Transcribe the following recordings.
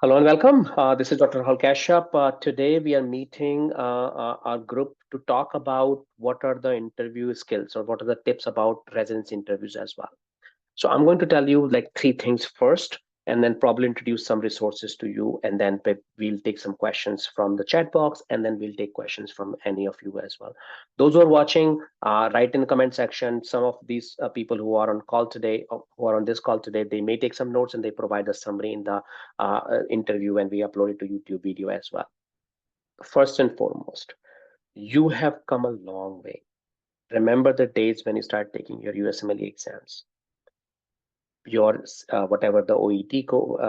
Hello and welcome. This is Dr. Kashyap. Today we are meeting our group to talk about what are the interview skills or what are the tips about residency interviews as well. So I'm going to tell you like three things first, and then probably introduce some resources to you, and then we'll take some questions from the chat box, and then we'll take questions from any of you as well. Those who are watching, write in the comment section. Some of these people who are on call today, who are on this call today, they may take some notes and they provide a summary in the interview when we upload it to YouTube video as well. First and foremost, you have come a long way. Remember the days when you started taking your USMLE exams, your whatever the OET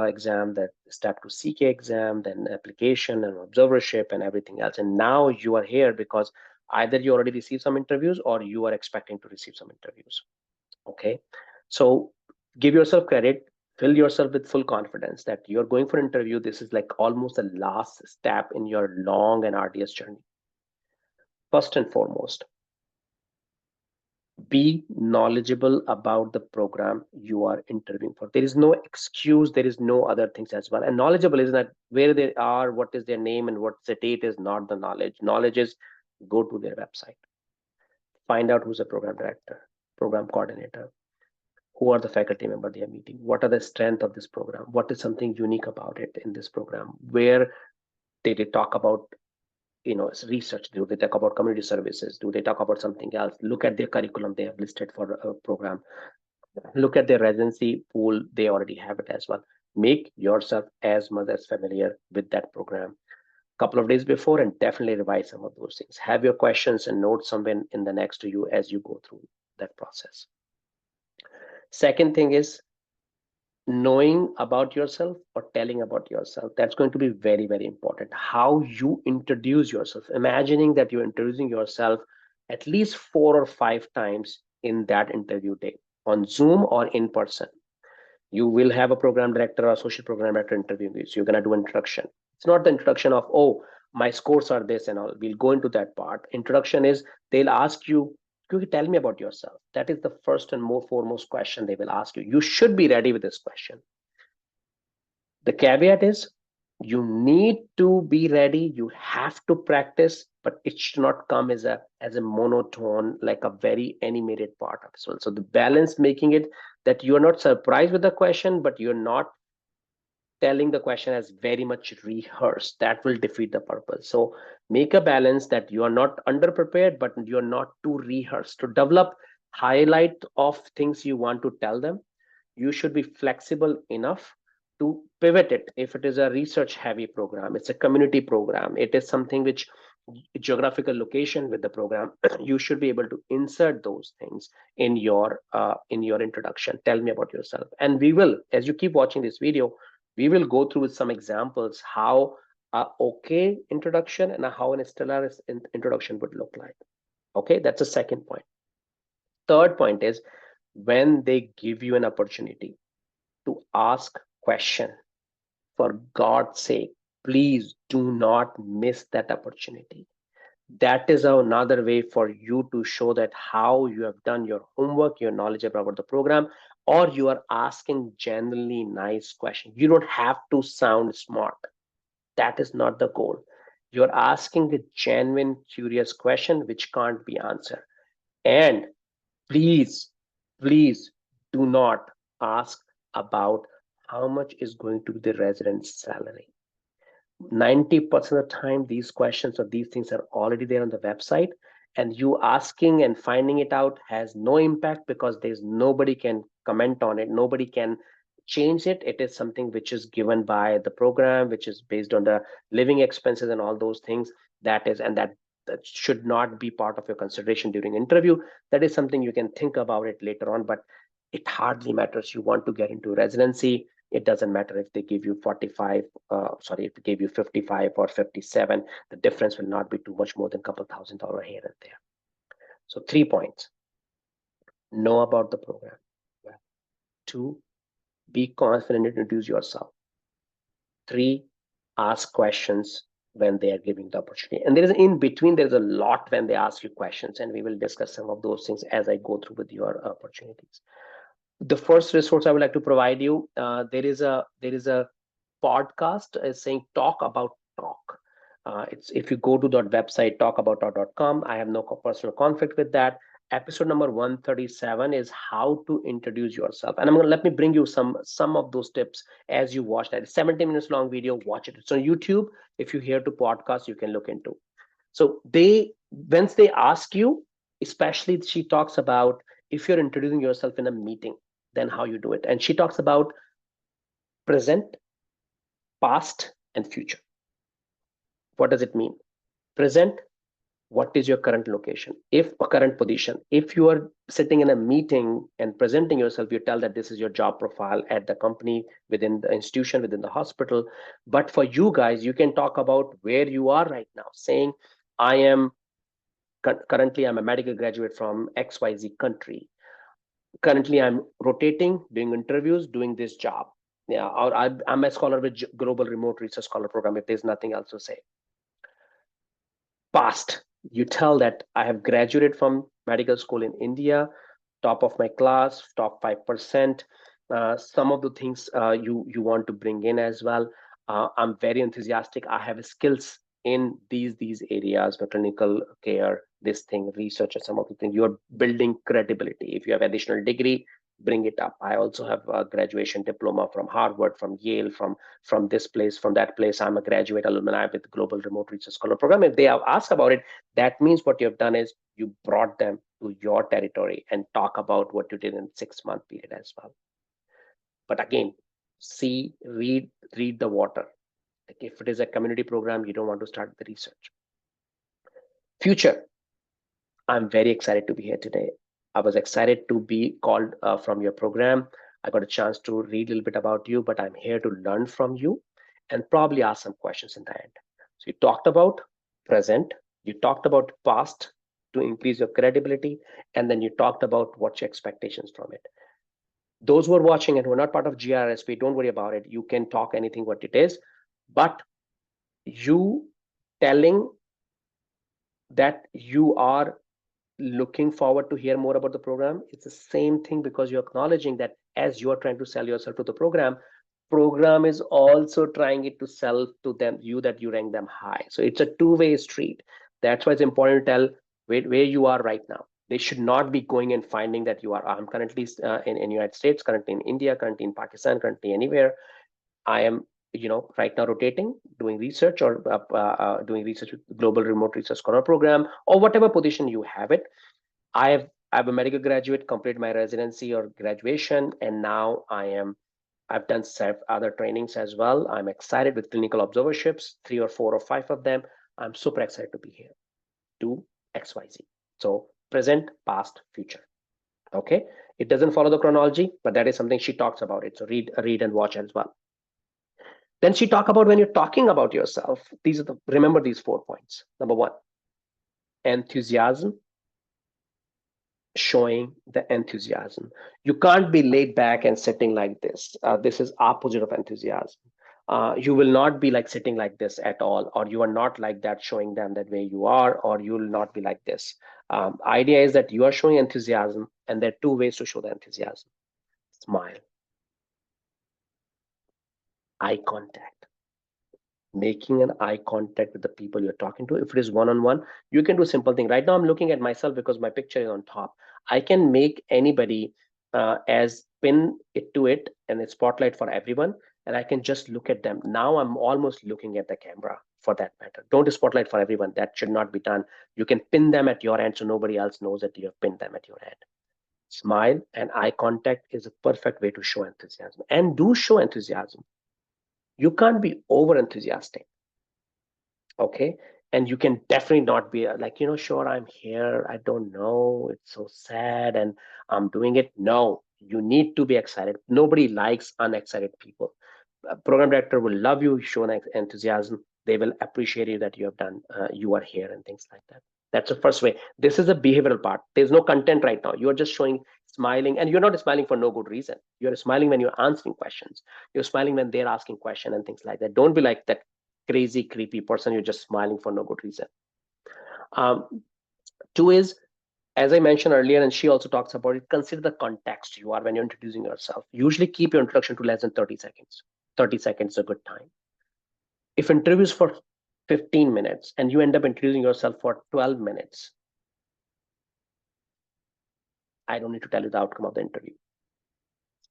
exam, that step to CK exam, then application and observership and everything else. And now you are here because either you already received some interviews or you are expecting to receive some interviews. Okay. So give yourself credit, fill yourself with full confidence that you're going for interview. This is like almost the last step in your long and arduous journey. First and foremost, be knowledgeable about the program you are interviewing for. There is no excuse, there is no other things as well. And knowledgeable is that where they are, what is their name, and what the date is not the knowledge. Knowledge is go to their website, find out who's a program director, program coordinator, who are the faculty member they are meeting, what are the strength of this program, what is something unique about it in this program, where they talk about research, do they talk about community services, do they talk about something else, look at their curriculum they have listed for a program, look at their residency pool, they already have it as well. Make yourself as much as familiar with that program couple of days before, and definitely revise some of those things. Have your questions and notes somewhere in the next to you as you go through that process. Second thing is knowing about yourself or telling about yourself. That's going to be very, very important. How you introduce yourself, imagining that you're introducing yourself at least 4 or 5 times in that interview day, on Zoom or in person. You will have a program director or associate program director interviewing you. So you're going to do introduction. It's not the introduction of, oh, my scores are this and all. We'll go into that part. Introduction is they'll ask you, could you tell me about yourself? That is the first and more foremost question they will ask you. You should be ready with this question. The caveat is you need to be ready. You have to practice, but it should not come as a monotone, like a very animated part of it. So the balance making it that you're not surprised with the question, but you're not telling the question as very much rehearsed. That will defeat the purpose. So make a balance that you are not under prepared, but you're not too rehearsed. To develop highlight of things you want to tell them, you should be flexible enough to pivot it. If it is a research heavy program, it's a community program, it is something which geographical location with the program, you should be able to insert those things in your introduction. Tell me about yourself, and we will, as you keep watching this video, we will go through with some examples how a okay introduction and how an stellar introduction would look like. Okay, that's the second point. Third point is when they give you an opportunity to ask question, for God's sake, please do not miss that opportunity. That is another way for you to show that how you have done your homework, your knowledge about the program, or you are asking genuinely nice questions. You don't have to sound smart. That is not the goal. You're asking a genuine, curious question which can't be answered. And please, please do not ask about how much is going to be the resident's salary. 90% of the time, these questions or these things are already there on the website, and you asking and finding it out has no impact because there's nobody can comment on it, nobody can change it. It is something which is given by the program, which is based on the living expenses and all those things. That is, and that should not be part of your consideration during interview. That is something you can think about it later on, but it hardly matters. You want to get into residency, it doesn't matter if they give you 45, if they give you 55 or 57, the difference will not be too much more than a couple $1,000 here and there. So 3 points: know about the program. Two, be confident, introduce yourself. Three, ask questions when they are giving the opportunity. And there is in between, there's a lot when they ask you questions, and we will discuss some of those things as I go through with your opportunities. The first resource I would like to provide you, there is a podcast is saying talk about talk. It's if you go to that website talkabouttalk.com. I have no personal conflict with that. Episode number 137 is how to introduce yourself, and I'm going to let me bring you some of those tips as you watch that. It's 70 minutes long video. Watch it. It's on YouTube. If you hear to podcast, you can look into. So they once they ask you, especially she talks about if you're introducing yourself in a meeting, then how you do it, and she talks about present, past, and future. What does it mean? Present, what is your current location? If a current position, if you are sitting in a meeting and presenting yourself, you tell that this is your job profile at the company, within the institution, within the hospital. But for you guys, you can talk about where you are right now, saying, I am currently I'm a medical graduate from XYZ country. Currently I'm rotating, doing interviews, doing this job. Yeah, or I'm a scholar with Global Remote Research Scholar Program, if there's nothing else to say. Past, you tell that I have graduated from medical school in India, top of my class, top 5%. Some of the things you want to bring in as well. I'm very enthusiastic. I have skills in these areas for clinical care, this thing, research, and some of the things. You're building credibility. If you have additional degree, bring it up. I also have a graduation diploma from Harvard, from Yale, from this place, from that place. I'm a graduate alumni with Global Remote Research Scholar Program. If they have asked about it, that means what you have done is you brought them to your territory and talk about what you did in 6 month period as well. But again, see, read the water. Like if it is a community program, you don't want to start the research. Future, I'm very excited to be here today. I was excited to be called from your program. I got a chance to read a little bit about you, but I'm here to learn from you and probably ask some questions in the end. So you talked about present, you talked about past to increase your credibility, and then you talked about what's your expectations from it. Those who are watching and who are not part of GRRSP, don't worry about it. You can talk anything what it is, but you telling that you are looking forward to hear more about the program, it's the same thing because you're acknowledging that as you're trying to sell yourself to the program is also trying it to sell to them you that you rank them high. So it's a two-way street. That's why it's important to tell where you are right now. They should not be going and finding that you are I'm currently in United States, currently in India, currently in Pakistan, currently anywhere. I am right now rotating, doing research or doing research with Global Remote Research Scholar Program or whatever position you have it. I'm a medical graduate, completed my residency or graduation, and now I've done other trainings as well. I'm excited with clinical observerships, 3 or 4 or 5 of them. I'm super excited to be here. Do XYZ. So present, past, future. Okay. It doesn't follow the chronology, but that is something she talks about it. So read and watch as well. Then she talk about when you're talking about yourself. Remember these 4 points. Number 1, enthusiasm, showing the enthusiasm. You can't be laid back and sitting like this. This is opposite of enthusiasm. You will not be like sitting like this at all, or you are not like that, showing them that way you are, or you will not be like this. Idea is that you are showing enthusiasm, and there are 2 ways to show the enthusiasm. Smile, eye contact, making an eye contact with the people you're talking to. If it is one-on-one, you can do a simple thing. Right now I'm looking at myself because my picture is on top. I can make anybody as pin it to it and it's spotlight for everyone, and I can just look at them. Now I'm almost looking at the camera for that matter. Don't do spotlight for everyone. That should not be done. You can pin them at your end so nobody else knows that you have pinned them at your end. Smile and eye contact is a perfect way to show enthusiasm, and do show enthusiasm. You can't be over enthusiastic. Okay, and you can definitely not be like, sure, I'm here, I don't know, it's so sad and I'm doing it. No, you need to be excited. Nobody likes unexcited people. A program director will love you, show an enthusiasm. They will appreciate you that you have done, you are here and things like that. That's the first way. This is a behavioral part. There's no content right now. You're just showing smiling, and you're not smiling for no good reason. You're smiling when you're answering questions. You're smiling when they're asking questions and things like that. Don't be like that crazy, creepy person. You're just smiling for no good reason. Um, 2 is, as I mentioned earlier, and she also talks about it, consider the context you are when you're introducing yourself. Usually keep your introduction to less than 30 seconds. 30 seconds is a good time. If interviews for 15 minutes and you end up introducing yourself for 12 minutes, I don't need to tell you the outcome of the interview.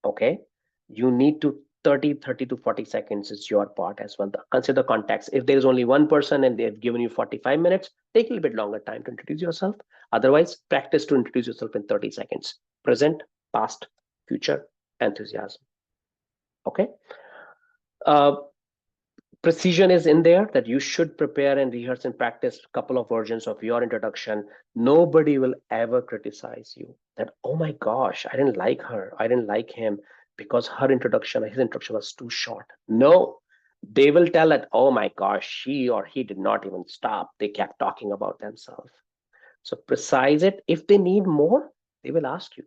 Okay, you need to 30 to 40 seconds is your part as well. Consider the context. If there is only one person and they've given you 45 minutes, take a little bit longer time to introduce yourself. Otherwise, practice to introduce yourself in 30 seconds. Present, past, future, enthusiasm. Okay. uh, Precision is in there, that you should prepare and rehearse and practice a couple of versions of your introduction. Nobody will ever criticize you that, oh my gosh, I didn't like her, I didn't like him because his introduction was too short. No, they will tell that, oh my gosh, she or he did not even stop, they kept talking about themselves. So precise it. If they need more, they will ask you,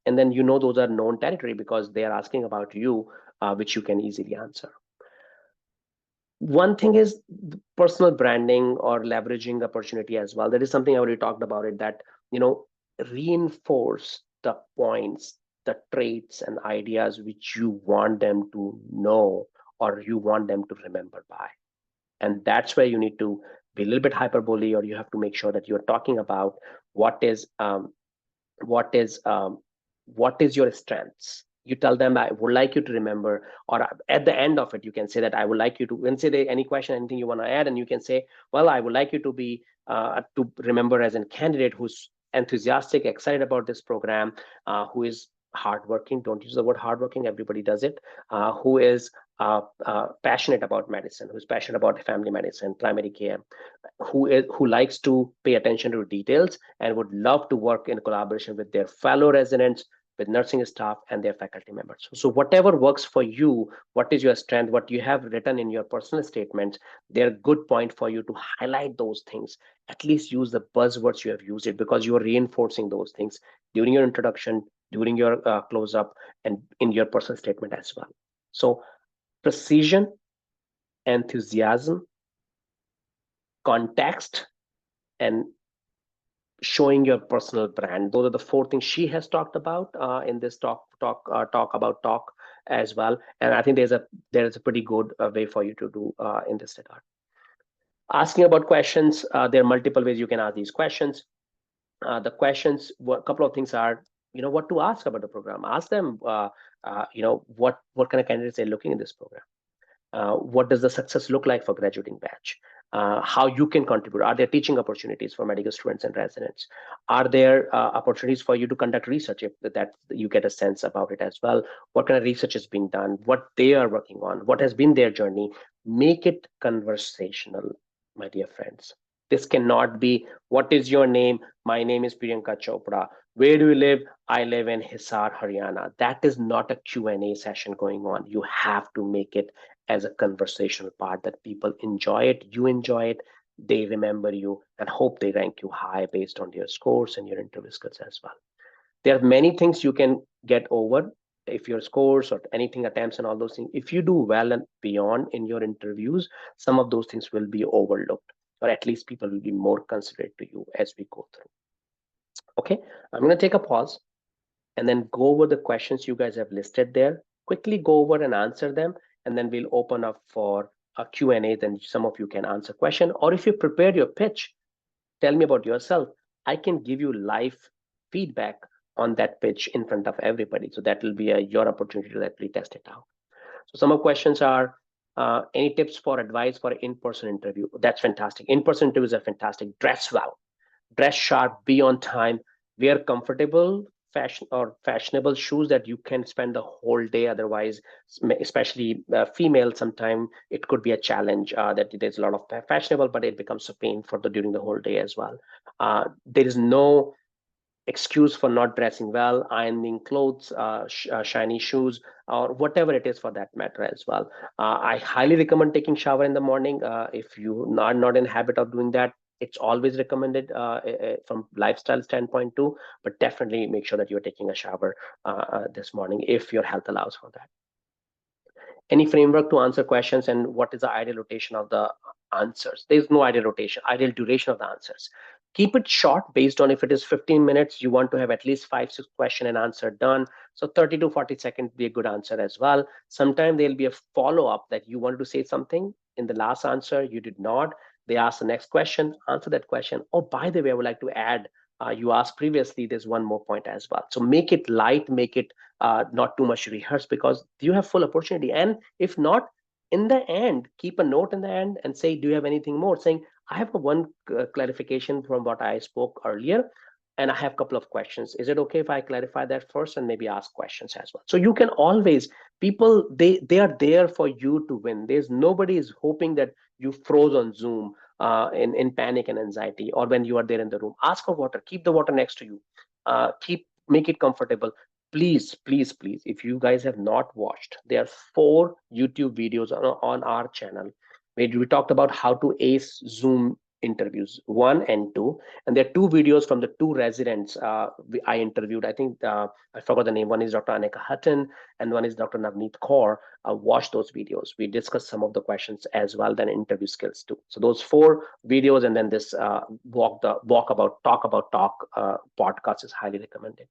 and then those are known territory because they are asking about you, which you can easily answer. One thing is personal branding or leveraging opportunity as well. That is something I already talked about it, that reinforce the points, the traits and ideas which you want them to know or you want them to remember by. And that's where you need to be a little bit hyperbole, or you have to make sure that you're talking about what is what is um, what is your strengths. You tell them, I would like you to remember, or at the end of it you can say that I would like you to, when say any question, anything you want to add, and you can say, well, I would like you to be to remember as a candidate who's enthusiastic, excited about this program, who is hardworking. Don't use the word hardworking, everybody does it. Who is passionate about medicine, who's passionate about family medicine, primary care, who likes to pay attention to details and would love to work in collaboration with their fellow residents, with nursing staff and their faculty members. So whatever works for you, what is your strength, what you have written in your personal statements, they're a good point for you to highlight those things. At least use the buzzwords you have used it, because you are reinforcing those things during your introduction, during your close up, and in your personal statement as well. So precision, enthusiasm, context, and showing your personal brand. Those are the four things she has talked about in this talk as well. And I think there is a pretty good way for you to do in this regard. Asking about questions, there are multiple ways you can ask these questions. The questions, a couple of things are, what to ask about the program. Ask them, what kind of candidates they're looking in this program. What does the success look like for graduating batch? How you can contribute? Are there teaching opportunities for medical students and residents? Are there opportunities for you to conduct research, if that you get a sense about it as well? What kind of research is being done? What they are working on? What has been their journey? Make it conversational, my dear friends. This cannot be, what is your name? My name is Priyanka Chopra. Where do you live? I live in Hisar, Haryana. That is not a Q&A session going on. You have to make it as a conversational part, that people enjoy it, you enjoy it, they remember you, and hope they rank you high based on your scores and your interview skills as well. There are many things you can get over if your scores or anything attempts and all those things. If you do well and beyond in your interviews, some of those things will be overlooked, or at least people will be more considerate to you as we go through. Okay, I'm going to take a pause and then go over the questions you guys have listed there. Quickly go over and answer them, and then we'll open up for a Q&A. Then some of you can answer question, or if you prepared your pitch, tell me about yourself. I can give you live feedback on that pitch in front of everybody. So that will be your opportunity to actually test it out. So some of questions are, any tips for advice for in-person interview? That's fantastic. In-person interviews are fantastic. Dress well, dress sharp, be on time, wear comfortable fashionable shoes that you can spend the whole day. Otherwise, especially female, sometime it could be a challenge, that there's a lot of fashionable, but it becomes a pain for the during the whole day as well. There is no excuse for not dressing well, ironing clothes, shiny shoes, or whatever it is for that matter as well. I highly recommend taking shower in the morning. If you are not in habit of doing that, it's always recommended from lifestyle standpoint too, but definitely make sure that you're taking a shower this morning if your health allows for that. Any framework to answer questions, and what is the ideal rotation of the answers? There's no ideal rotation, ideal duration of the answers. Keep it short. Based on if it is 15 minutes, you want to have at least 5 6 question and answer done. So 30 to 40 seconds be a good answer as well. Sometimes there'll be a follow up that you wanted to say something in the last answer, you did not. They ask the next question, answer that question. Oh, by the way, I would like to add, you asked previously, there's one more point as well. So make it light, make it not too much rehearsed, because you have full opportunity. And if not, in the end, keep a note in the end and say, do you have anything more? Saying, I have a one clarification from what I spoke earlier, and I have a couple of questions. Is it okay if I clarify that first and maybe ask questions as well? So you can always, people, they are there for you to win. There's nobody is hoping that you froze on Zoom in panic and anxiety, or when you are there in the room. Ask for water. Keep the water next to you. Make it comfortable. Please, please, please. If you guys have not watched, there are 4 YouTube videos on our channel where we talked about how to ace Zoom interviews 1 and 2, and there are 2 videos from the 2 residents I interviewed. I think I forgot the name. One is Dr. Anika Hutton and one is Dr. Navneet Kaur. Watch those videos. We discussed some of the questions as well, then interview skills too. So those 4 videos and then this talk about talk podcast is highly recommended.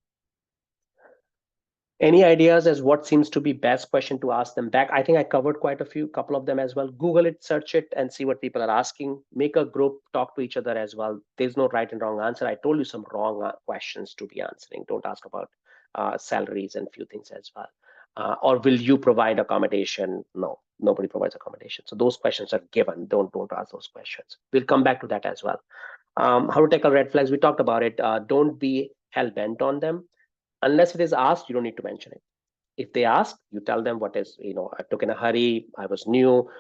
Any ideas as what seems to be best question to ask them back? I think I covered quite a couple of them as well. Google it, search it, and see what people are asking. Make a group, talk to each other as well. There's no right and wrong answer. I told you some wrong questions to be answering. Don't ask about salaries and few things as well. Or will you provide accommodation? No, nobody provides accommodation. So those questions are given. Don't ask those questions. We'll come back to that as well. How to tackle red flags? We talked about it. Don't be hell bent on them. Unless it is asked, you don't need to mention it. If they ask, you tell them what is, I took in a hurry, I was new,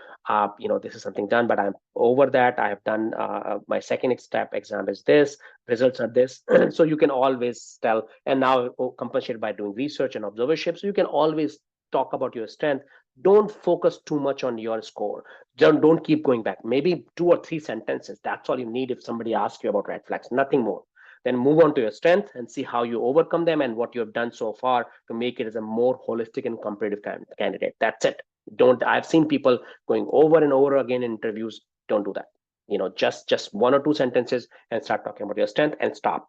this is something done, but I'm over that. I have done my second step exam is this, results are this. So you can always tell, and now compensate by doing research and observership. So you can always talk about your strength. Don't focus too much on your score. Don't keep going back. Maybe 2 or 3 sentences. That's all you need if somebody asks you about red flags, nothing more. Then move on to your strength and see how you overcome them and what you have done so far to make it as a more holistic and competitive candidate. That's it. Don't I've seen people going over and over again in interviews. Don't do that. Just 1 or 2 sentences and start talking about your strength and stop.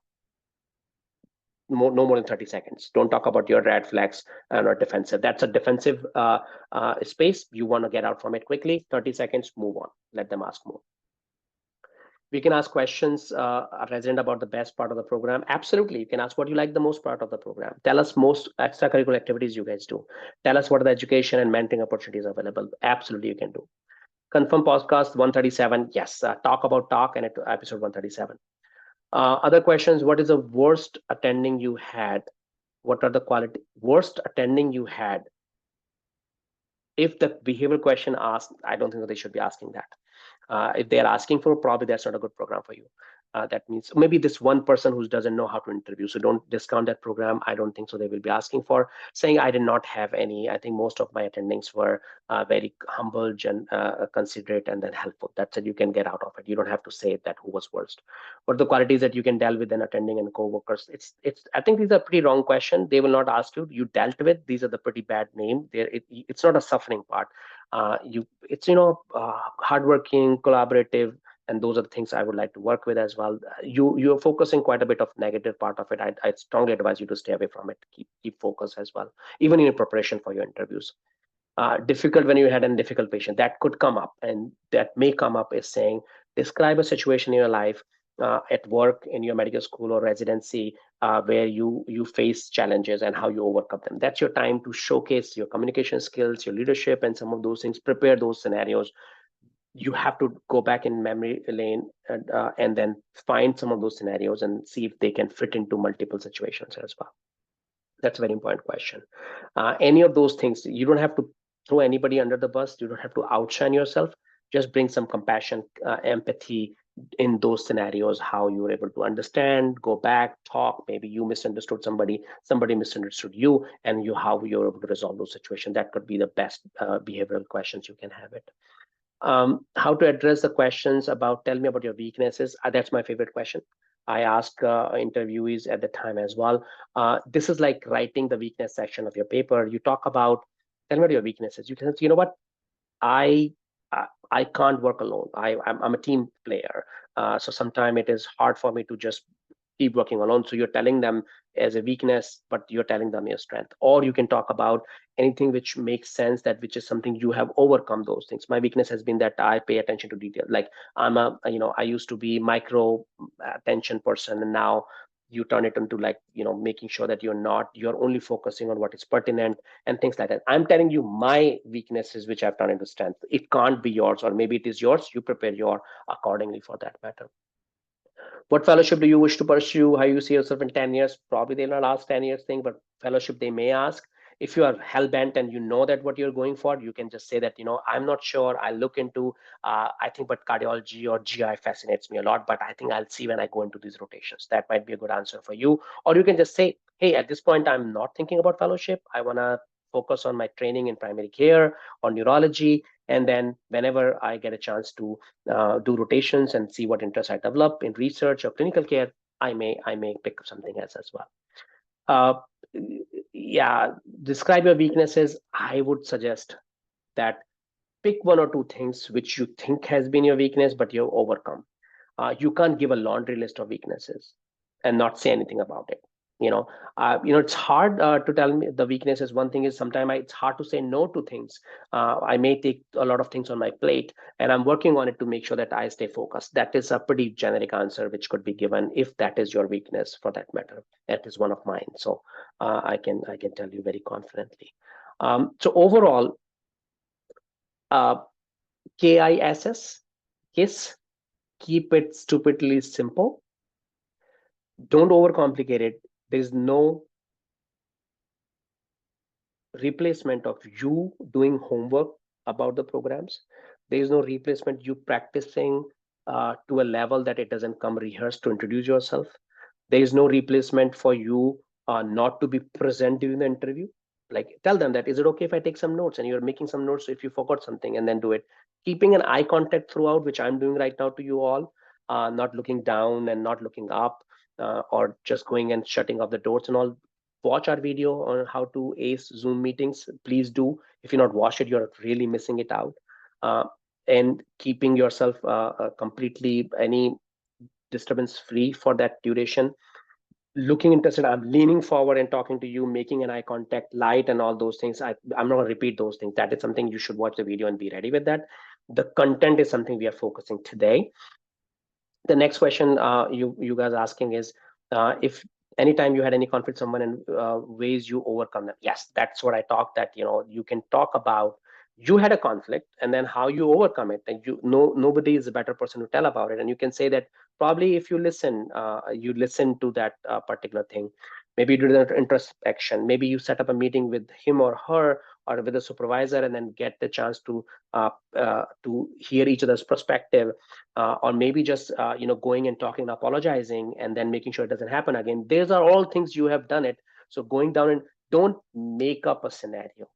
No more than 30 seconds. Don't talk about your red flags and or defensive. That's a defensive space. You want to get out from it quickly. 30 seconds, move on. Let them ask more. We can ask questions, resident, about the best part of the program. Absolutely, you can ask what you like the most part of the program. Tell us most extracurricular activities you guys do. Tell us what are the education and mentoring opportunities available. Absolutely, you can do. Confirm podcast 137. Yes, talk about talk and episode 137. Other questions. What is the worst attending you had? What are the quality worst attending you had? If the behavioral question asked, I don't think that they should be asking that. If they're asking for, probably that's not a good program for you. That means maybe this one person who doesn't know how to interview. So don't discount that program. I don't think so. They will be asking for saying, I did not have any. I think most of my attendings were very humble and considerate and then helpful. That's it. You can get out of it. You don't have to say that who was worst. What are the qualities that you can deal with in attending and co-workers? I think these are pretty wrong question. They will not ask you dealt with. These are the pretty bad name. It's not a suffering part. It's hardworking, collaborative, and those are the things I would like to work with as well. You're focusing quite a bit of negative part of it. I strongly advise you to stay away from it. Keep focus as well, even in your preparation for your interviews. Difficult when you had a difficult patient that could come up, and that may come up is saying, describe a situation in your life, at work, in your medical school or residency, where you face challenges and how you overcome them. That's your time to showcase your communication skills, your leadership, and some of those things. Prepare those scenarios. You have to go back in memory lane and then find some of those scenarios and see if they can fit into multiple situations as well. That's a very important question. Any of those things, you don't have to throw anybody under the bus. You don't have to outshine yourself. Just bring some compassion, empathy in those scenarios, how you were able to understand, go back, talk. Maybe you misunderstood somebody misunderstood you, and how you're able to resolve those situations. That could be the best behavioral questions you can have it. How to address the questions about tell me about your weaknesses. That's my favorite question. I ask interviewees at the time as well. This is like writing the weakness section of your paper. You talk about tell me about your weaknesses. You can say, you know what, I I can't work alone. I'm a team player. So sometimes it is hard for me to just keep working alone. So you're telling them as a weakness, but you're telling them your strength. Or you can talk about anything which makes sense, that which is something you have overcome those things. My weakness has been that I pay attention to detail. Like I used to be micro attention person, and now you turn it into, like, making sure that you're only focusing on what is pertinent and things like that. I'm telling you my weaknesses, which I've turned into strength. It can't be yours, or maybe it is yours. You prepare your accordingly for that matter. What fellowship do you wish to pursue? How you see yourself in 10 years? Probably they'll not ask 10 years thing, but fellowship they may ask. If you are hell bent and you know that what you're going for, you can just say that, I'm not sure. I'll look into, I think, but cardiology or GI fascinates me a lot, but I think I'll see when I go into these rotations. That might be a good answer for you. Or you can just say, hey, at this point, I'm not thinking about fellowship. I want to focus on my training in primary care or neurology. And then whenever I get a chance to do rotations and see what interests I develop in research or clinical care, I may pick up something else as well. Uh, yeah, describe your weaknesses. I would suggest that pick one or two things which you think has been your weakness, but you've overcome. You can't give a laundry list of weaknesses and not say anything about it. It's hard to tell me the weakness is one thing. Is sometimes it's hard to say no to things. I may take a lot of things on my plate, and I'm working on it to make sure that I stay focused. That is a pretty generic answer which could be given if that is your weakness, for that matter. That is one of mine. So I can tell you very confidently. So overall, uh, KISS, KISS, keep it stupidly simple. Don't overcomplicate it. There is no replacement of you doing homework about the programs. There is no replacement you practicing to a level that it doesn't come rehearsed to introduce yourself. There is no replacement for you not to be present during the interview. Like, tell them that, is it okay if I take some notes, and you're making some notes if you forgot something, and then do it. Keeping an eye contact throughout, which I'm doing right now to you all, not looking down and not looking up, or just going and shutting off the doors and all. Watch our video on how to ace Zoom meetings. Please do. If you're not watched it, you're really missing it out. Uh, and keeping yourself completely any disturbance free for that duration. Looking interested, I'm leaning forward and talking to you, making an eye contact, light, and all those things. I'm not going to repeat those things. That is something you should watch the video and be ready with that. The content is something we are focusing today. The next question you guys asking is, if anytime you had any conflict with someone, and ways you overcome them. Yes, that's what I talked, that you can talk about you had a conflict and then how you overcome it, and nobody is a better person to tell about it. And you can say that probably if you listen to that particular thing, maybe you do the introspection, maybe you set up a meeting with him or her or with a supervisor, and then get the chance to hear each other's perspective, or maybe just going and talking and apologizing and then making sure it doesn't happen again. These are all things you have done it. So going down, and don't make up a scenario.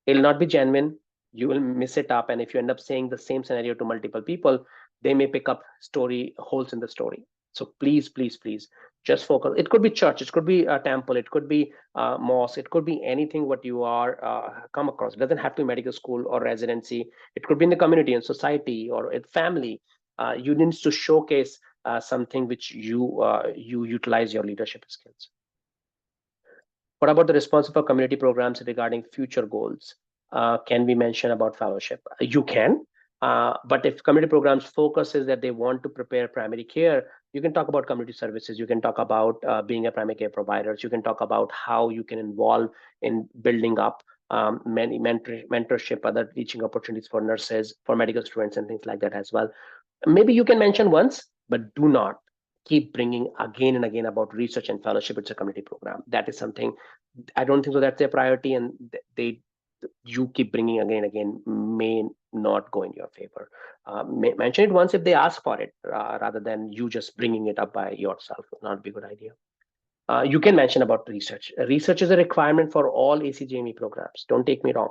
It'll not be genuine. You will miss it up, and if you end up saying the same scenario to multiple people, they may pick up story holes in the story. So please, please, please, just focus. It could be church, it could be a temple, it could be mosque, it could be anything what you are come across. It doesn't have to be medical school or residency. It could be in the community and society or in family. You need to showcase something which you utilize your leadership skills. What about the responsible community programs regarding future goals? Can we mention about fellowship? You can, but if community programs focus is that they want to prepare primary care, you can talk about community services. You can talk about being a primary care provider. You can talk about how you can involve in building up many mentorship, other teaching opportunities for nurses, for medical students, and things like that as well. Maybe you can mention once, but do not keep bringing again and again about research and fellowship. It's a community program. That is something I don't think so that's their priority, and they you keep bringing again and again may not go in your favor. Mention it once if they ask for it, rather than you just bringing it up by yourself. Will not be a good idea. You can mention about research. Research is a requirement for all ACGME programs. Don't take me wrong,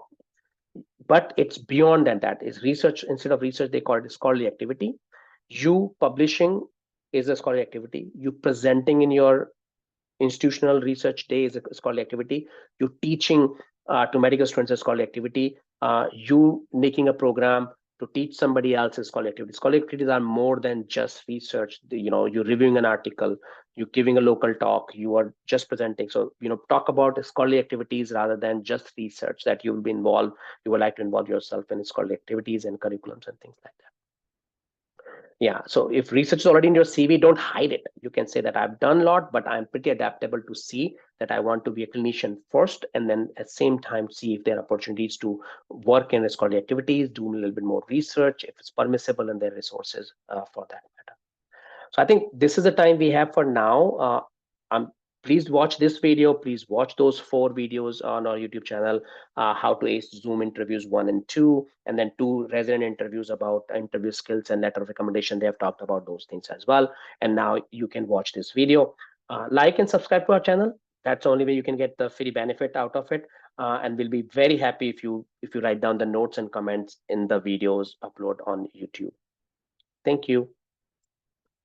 but it's beyond than that. Is research, instead of research they call it scholarly activity. You publishing is a scholarly activity. You presenting in your institutional research day is a scholarly activity. You teaching to medical students is scholarly activity. You making a program to teach somebody else's scholarly activities. Scholarly activities are more than just research. You're reviewing an article, you're giving a local talk, you are just presenting. So, talk about scholarly activities rather than just research that you will be involved. You would like to involve yourself in scholarly activities and curriculums and things like that. Yeah, so if research is already in your CV, don't hide it. You can say that I've done a lot, but I'm pretty adaptable to see that I want to be a clinician first, and then at the same time see if there are opportunities to work in scholarly activities, do a little bit more research if it's permissible, and there are resources for that matter. So I think this is the time we have for now. Please watch this video. Please watch those 4 videos on our YouTube channel, how to ace Zoom interviews 1 and 2, and then 2 resident interviews about interview skills and letter of recommendation. They have talked about those things as well. And now you can watch this video. Like and subscribe to our channel. That's the only way you can get the free benefit out of it. And we'll be very happy if you write down the notes and comments in the videos upload on YouTube. Thank you.